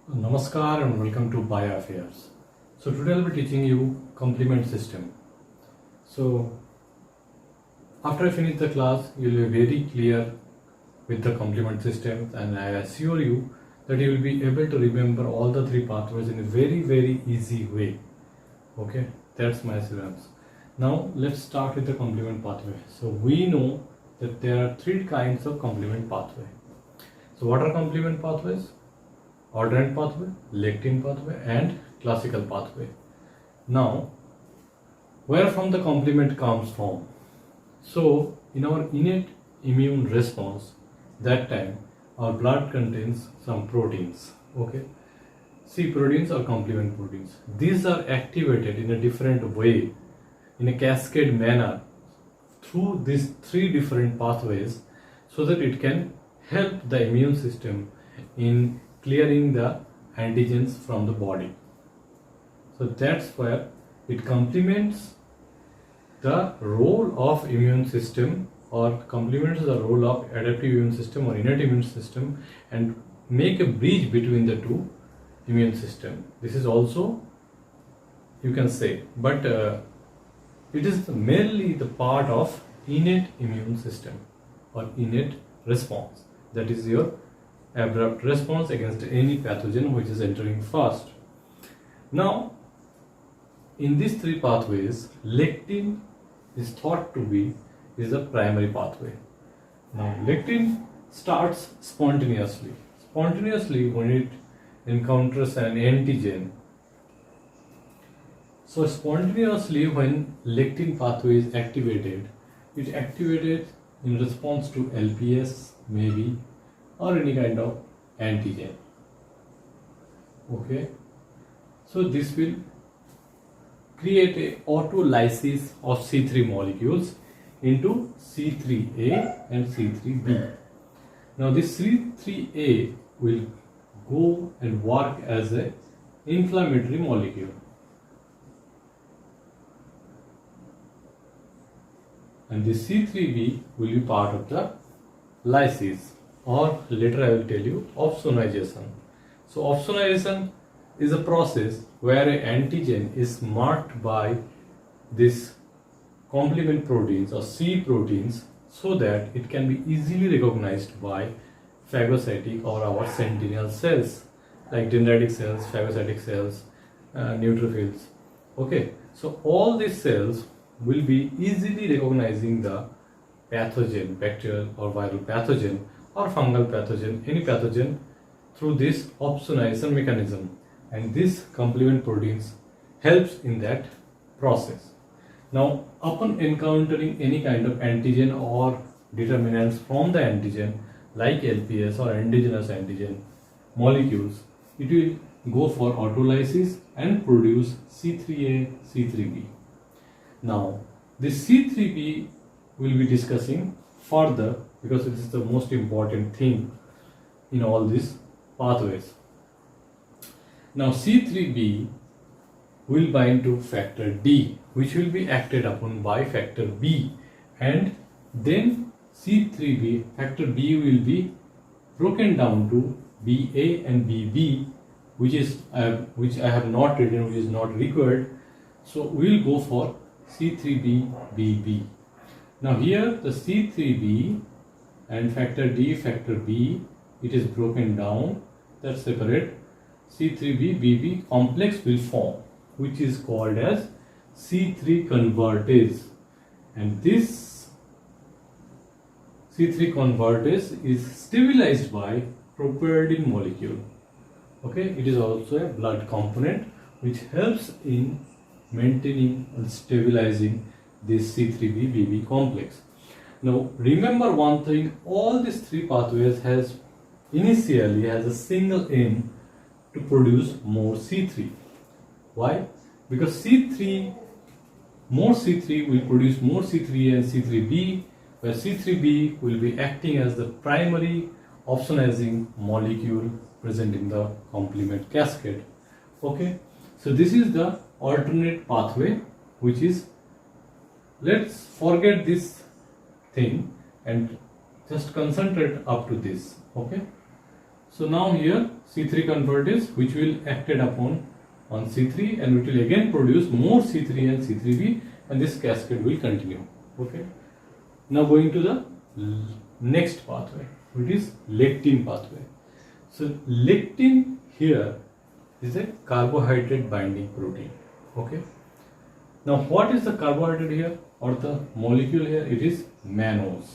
Namaskar and welcome to BioAffairs. So today I'll be teaching you complement system. So after I finish the class, you'll be very clear with the complement system, and I assure you that you will be able to remember all the three pathways in a very easy way. Okay, that's my assurance. Now let's start with the complement pathway. So we know that there are three kinds of complement pathway. So what are complement pathways? Alternate pathway, lectin pathway, and classical pathway. Now, where from the complement comes from? So, in our innate immune response, that time our blood contains some proteins. Okay, C proteins or complement proteins. These are activated in a different way, in a cascade manner, through these three different pathways, so that it can help the immune system in clearing the antigens from the body. So that's where it complements the role of immune system, or complements the role of adaptive immune system or innate immune system, and make a bridge between the two immune system. This is also, you can say, but it is mainly the part of innate immune system or innate response. That is your abrupt response against any pathogen which is entering first. Now, in these three pathways, lectin is thought to be the primary pathway. Now, lectin starts spontaneously when it encounters an antigen. So spontaneously when lectin pathway is activated, it activated in response to LPS maybe, or any kind of antigen. Okay, so this will create a autolysis of C3 molecules into C3A and C3B. Now this C3A will go and work as an inflammatory molecule, and the C3B will be part of the lysis, or later I will tell you opsonization. So opsonization is a process where an antigen is marked by this complement proteins or C proteins, so that it can be easily recognized by phagocytic or our sentinel cells like dendritic cells, phagocytic cells, neutrophils. Okay, so all these cells will be easily recognizing the pathogen, bacterial or viral pathogen or fungal pathogen, any pathogen, through this opsonization mechanism, and this complement proteins helps in that process. Now, upon encountering any kind of antigen or determinants from the antigen like LPS or endogenous antigen molecules, it will go for autolysis and produce C3A, C3B. Now, this C3B will be discussing further, because it is the most important thing in all these pathways. Now C3B will bind to factor D, which will be acted upon by factor B, and then C3B, factor B will be broken down to BA and BB, which I have not written, which is not required. So we will go for C3B, BB. Now here the C3B and factor D, factor B, it is broken down, that separate C3B, BB complex will form, which is called as C3 convertase, and this C3 convertase is stabilized by properdin molecule. Okay, it is also a blood component which helps in maintaining and stabilizing this C3b BB complex. Now remember one thing, all these three pathways initially has a single aim to produce more C3. Why? Because more C3 will produce more C3A and C3B, where C3B will be acting as the primary opsonizing molecule present in the complement cascade. Okay, so this is the alternate pathway, which is, let's forget this thing and just concentrate up to this. Okay. So now here C3 convertase which will acted upon on C3 and it will again produce more C3 and C3b, and this cascade will continue. Okay. Now going to the next pathway, which is lectin pathway. So lectin here is a carbohydrate binding protein. Okay. Now what is the carbohydrate here or the molecule here? It is mannose.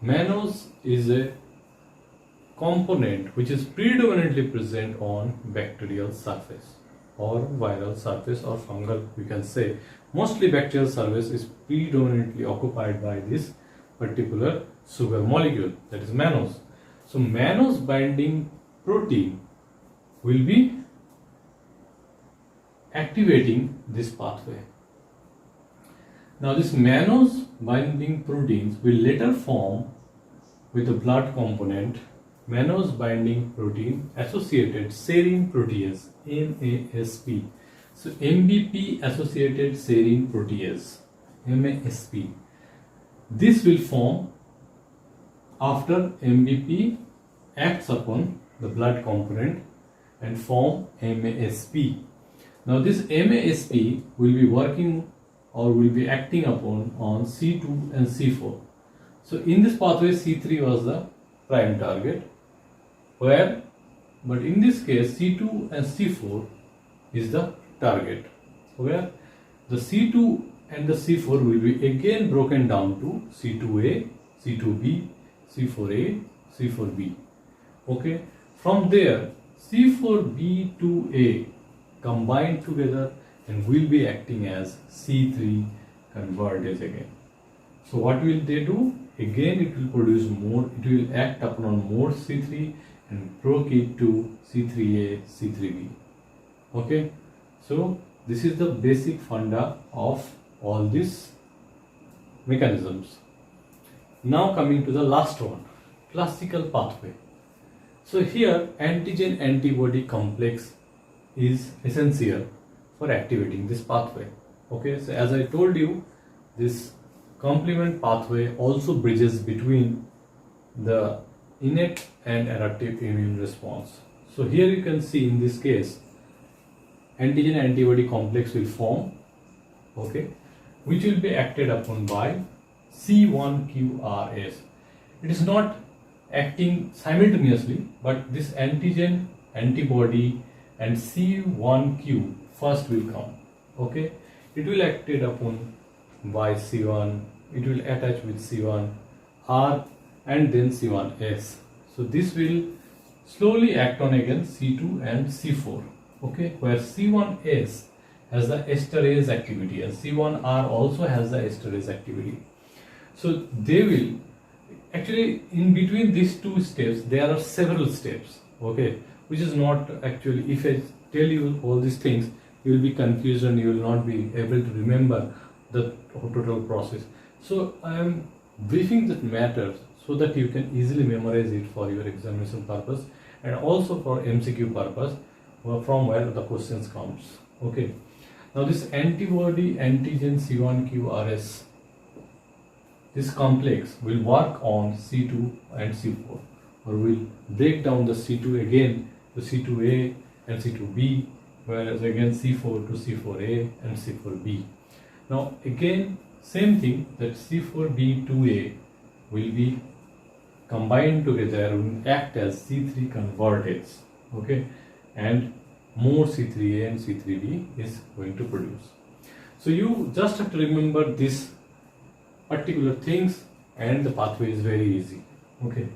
Mannose is a component which is predominantly present on bacterial surface or viral surface or fungal, we can say. Mostly bacterial surface is predominantly occupied by this particular sugar molecule, that is mannose. So mannose binding protein will be activating this pathway. Now this mannose binding proteins will later form with the blood component mannose binding protein associated serine protease, MASP. So MBP associated serine protease, MASP. This will form after MBP acts upon the blood component and form MASP. Now this MASP will be working or will be acting upon on C2 and C4. So in this pathway C3 was the prime target, but in this case C2 and C4 is the target, where the C2 and the C4 will be again broken down to C2A, C2B, C4A, C4B. Okay, from there C4B2A combined together and will be acting as C3 convertase again. So what will they do? Again it will produce more, it will act upon more C3 and proc it to C3A, C3B. Okay, so this is the basic funda of all these mechanisms. Now coming to the last one, classical pathway. So here antigen antibody complex is essential for activating this pathway. Okay, so as I told you, this complement pathway also bridges between the innate and adaptive immune response. So here you can see in this case antigen antibody complex will form, okay, which will be acted upon by C1QRS. It is not acting simultaneously, but this antigen antibody and C1Q first will come. Okay, it will acted upon by C1, it will attach with C1R and then C1S. So this will slowly act on again C2 and C4. Okay, where C1S has the esterase activity and C1R also has the esterase activity. So they will actually, in between these two steps there are several steps, okay, which is not actually, if I tell you all these things you will be confused and you will not be able to remember the total process. So I am briefing that matters so that you can easily memorize it for your examination purpose and also for MCQ purpose from where the questions comes. Okay, now this antibody antigen C1QRS, this complex will work on C2 and C4, or will break down the C2 again to C2A and C2B, whereas again C4 to C4A and C4B. Now again same thing, that C4B2A will be combined together and act as C3 convertase, okay, and more C3A and C3B is going to produce. So you just have to remember this particular things and the pathway is very easy. Okay,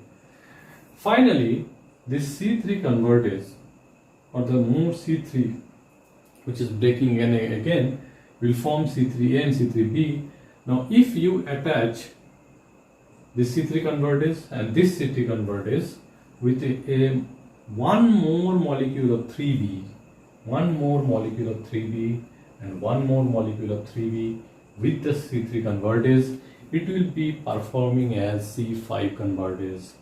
finally this C3 convertase or the more C3 which is breaking again will form C3A and C3B. Now if you attach this C3 convertase and this C3 convertase with one more molecule of 3B, one more molecule of 3B and one more molecule of 3B with the C3 convertase, it will be performing as C5 convertase,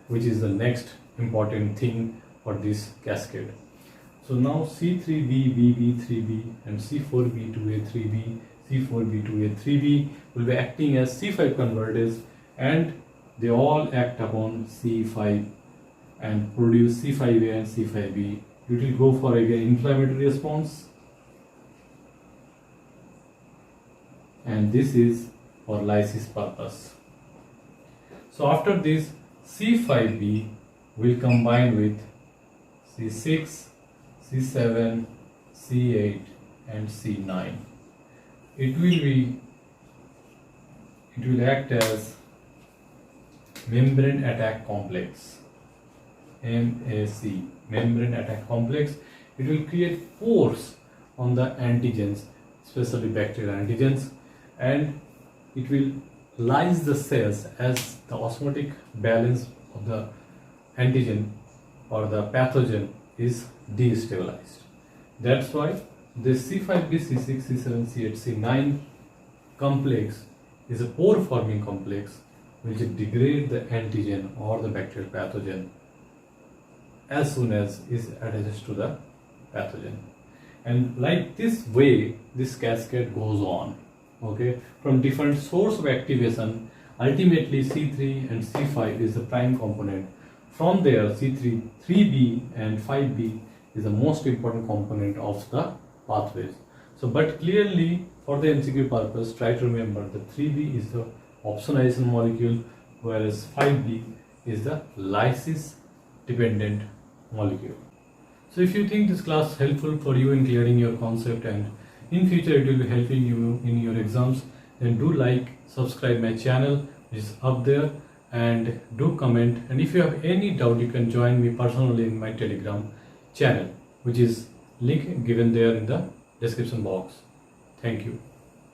which is the next important thing for this cascade. So now C3B-BB3B and C4B2A3B, C4B2A3B will be acting as C5 convertase and they all act upon C5 and produce C5A and C5B. It will go for an inflammatory response, and this is for lysis purpose. So after this, C5B will combine with C6, C7, C8 and C9. It will act as membrane attack complex, MAC, membrane attack complex. It will create pores on the antigens, especially bacterial antigens, and it will lyse the cells as the osmotic balance of the antigen or the pathogen is destabilized. That's why this C5B, C6, C7, C8, C9 complex is a pore forming complex which degrade the antigen or the bacterial pathogen as soon as is attached to the pathogen. And like this way, this cascade goes on, okay, from different source of activation. Ultimately C3 and C5 is the prime component. From there C3, 3B and 5B is the most important component of the pathways. So but clearly for the MCQ purpose, try to remember that 3B is the opsonization molecule, whereas 5B is the lysis dependent molecule. So if you think this class helpful for you in clearing your concept and in future it will be helping you in your exams, then do like, subscribe my channel which is up there, and do comment. And if you have any doubt, you can join me personally in my Telegram channel, which is link given there in the description box. Thank you.